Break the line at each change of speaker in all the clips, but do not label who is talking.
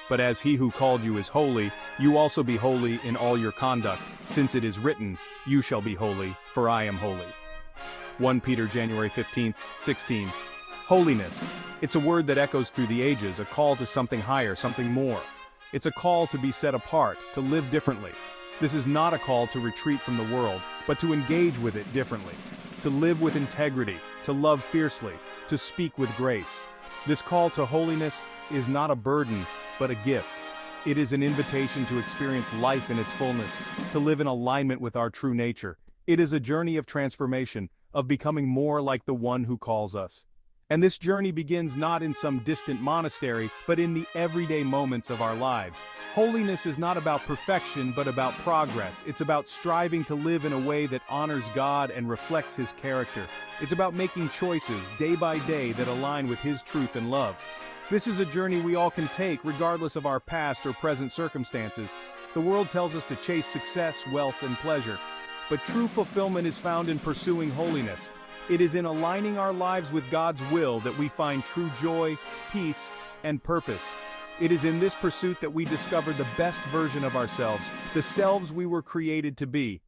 But as he who called you is holy, you also be holy in all your conduct, since it is written, "You shall be holy, for I am holy." 1 Peter January 15th, 16. Holiness. It's a word that echoes through the ages, a call to something higher, something more. It's a call to be set apart, to live differently. This is not a call to retreat from the world, but to engage with it differently. To live with integrity, to love fiercely, to speak with grace. This call to holiness is not a burden, but a gift. It is an invitation to experience life in its fullness, to live in alignment with our true nature. It is a journey of transformation, of becoming more like the one who calls us. And this journey begins not in some distant monastery, but in the everyday moments of our lives. Holiness is not about perfection, but about progress. It's about striving to live in a way that honors God and reflects His character. It's about making choices, day by day, that align with His truth and love. This is a journey we all can take, regardless of our past or present circumstances. The world tells us to chase success, wealth, and pleasure. But true fulfillment is found in pursuing holiness. It is in aligning our lives with God's will that we find true joy, peace, and purpose. It is in this pursuit that we discover the best version of ourselves, the selves we were created to be.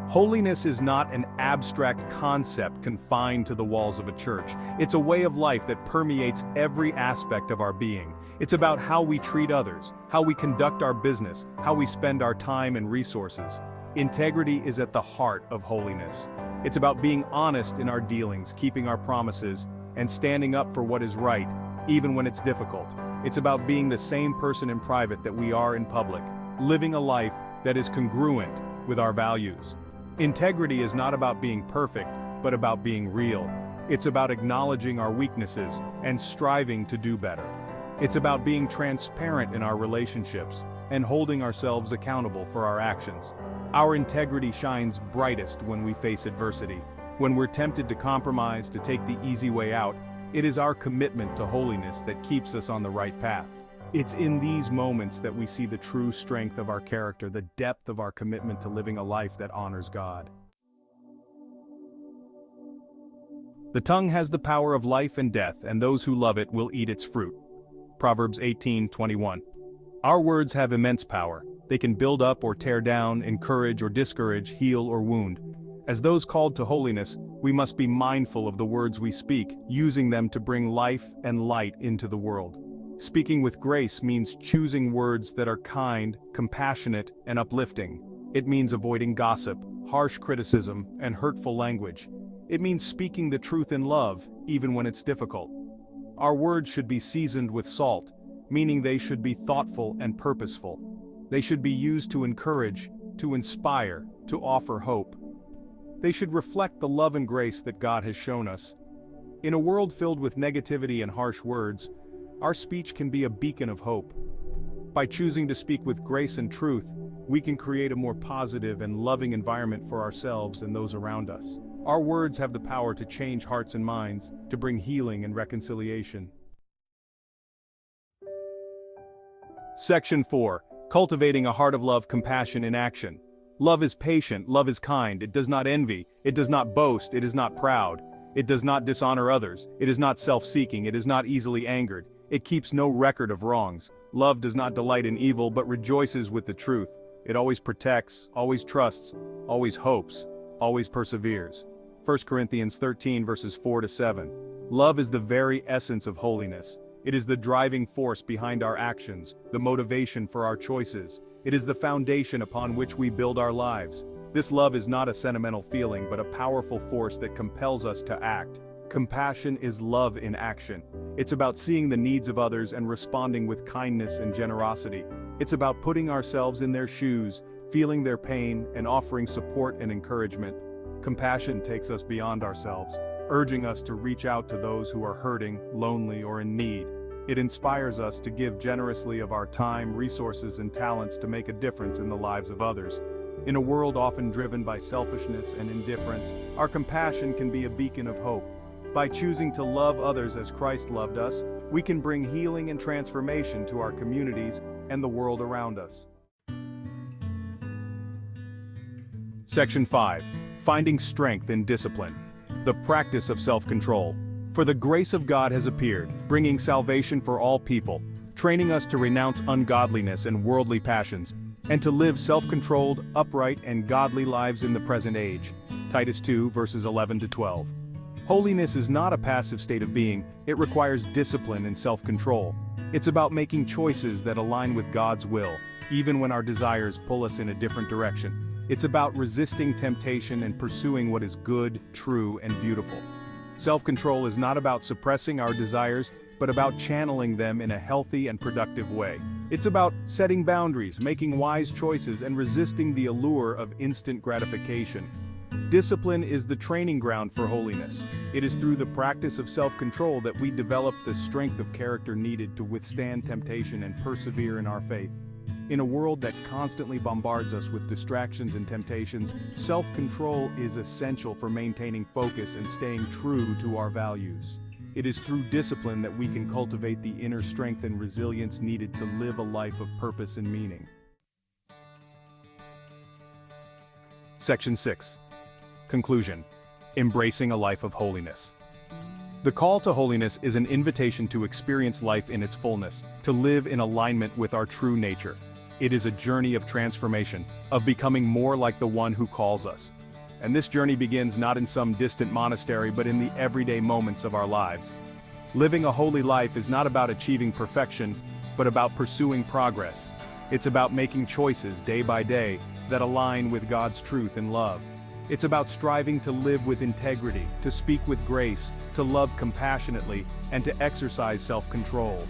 Holiness is not an abstract concept confined to the walls of a church. It's a way of life that permeates every aspect of our being. It's about how we treat others, how we conduct our business, how we spend our time and resources. Integrity is at the heart of holiness. It's about being honest in our dealings, keeping our promises, and standing up for what is right, even when it's difficult. It's about being the same person in private that we are in public, living a life that is congruent with our values. Integrity is not about being perfect, but about being real. It's about acknowledging our weaknesses and striving to do better. It's about being transparent in our relationships and holding ourselves accountable for our actions. Our integrity shines brightest when we face adversity. When we're tempted to compromise, to take the easy way out, it is our commitment to holiness that keeps us on the right path. It's in these moments that we see the true strength of our character, the depth of our commitment to living a life that honors God. The tongue has the power of life and death, and those who love it will eat its fruit. Proverbs 18:21. Our words have immense power. They can build up or tear down, encourage or discourage, heal or wound. As those called to holiness, we must be mindful of the words we speak, using them to bring life and light into the world. Speaking with grace means choosing words that are kind, compassionate, and uplifting. It means avoiding gossip, harsh criticism, and hurtful language. It means speaking the truth in love, even when it's difficult. Our words should be seasoned with salt, meaning they should be thoughtful and purposeful. They should be used to encourage, to inspire, to offer hope. They should reflect the love and grace that God has shown us. In a world filled with negativity and harsh words, our speech can be a beacon of hope. By choosing to speak with grace and truth, we can create a more positive and loving environment for ourselves and those around us. Our words have the power to change hearts and minds, to bring healing and reconciliation. Section 4. Cultivating a heart of love, compassion in action. Love is patient, love is kind, it does not envy, it does not boast, it is not proud, it does not dishonor others, it is not self-seeking, it is not easily angered, it keeps no record of wrongs. Love does not delight in evil, but rejoices with the truth. It always protects, always trusts, always hopes, always perseveres. 1 Corinthians 13 verses 4-7. Love is the very essence of holiness. It is the driving force behind our actions, the motivation for our choices. It is the foundation upon which we build our lives. This love is not a sentimental feeling, but a powerful force that compels us to act. Compassion is love in action. It's about seeing the needs of others and responding with kindness and generosity. It's about putting ourselves in their shoes, feeling their pain, and offering support and encouragement. Compassion takes us beyond ourselves, urging us to reach out to those who are hurting, lonely, or in need. It inspires us to give generously of our time, resources, and talents to make a difference in the lives of others. In a world often driven by selfishness and indifference, our compassion can be a beacon of hope. By choosing to love others as Christ loved us, we can bring healing and transformation to our communities and the world around us. Section 5. Finding strength in discipline. The practice of self-control. For the grace of God has appeared, bringing salvation for all people, training us to renounce ungodliness and worldly passions, and to live self-controlled, upright, and godly lives in the present age. Titus 2, verses 11 to 12. Holiness is not a passive state of being, it requires discipline and self-control. It's about making choices that align with God's will, even when our desires pull us in a different direction. It's about resisting temptation and pursuing what is good, true, and beautiful. Self-control is not about suppressing our desires, but about channeling them in a healthy and productive way. It's about setting boundaries, making wise choices, and resisting the allure of instant gratification. Discipline is the training ground for holiness. It is through the practice of self-control that we develop the strength of character needed to withstand temptation and persevere in our faith. In a world that constantly bombards us with distractions and temptations, self-control is essential for maintaining focus and staying true to our values. It is through discipline that we can cultivate the inner strength and resilience needed to live a life of purpose and meaning. Section 6. Conclusion. Embracing a life of holiness. The call to holiness is an invitation to experience life in its fullness, to live in alignment with our true nature. It is a journey of transformation, of becoming more like the one who calls us. And this journey begins not in some distant monastery but in the everyday moments of our lives. Living a holy life is not about achieving perfection, but about pursuing progress. It's about making choices day by day that align with God's truth and love. It's about striving to live with integrity, to speak with grace, to love compassionately, and to exercise self-control.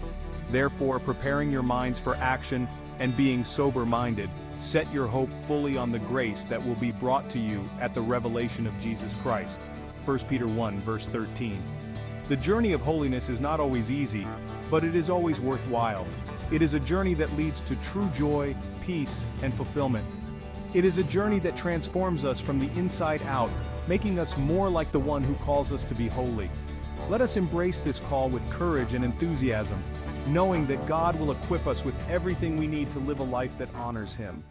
Therefore, preparing your minds for action and being sober-minded, set your hope fully on the grace that will be brought to you at the revelation of Jesus Christ. 1 Peter 1, verse 13. The journey of holiness is not always easy, but it is always worthwhile. It is a journey that leads to true joy, peace, and fulfillment. It is a journey that transforms us from the inside out, making us more like the one who calls us to be holy. Let us embrace this call with courage and enthusiasm, knowing that God will equip us with everything we need to live a life that honors Him.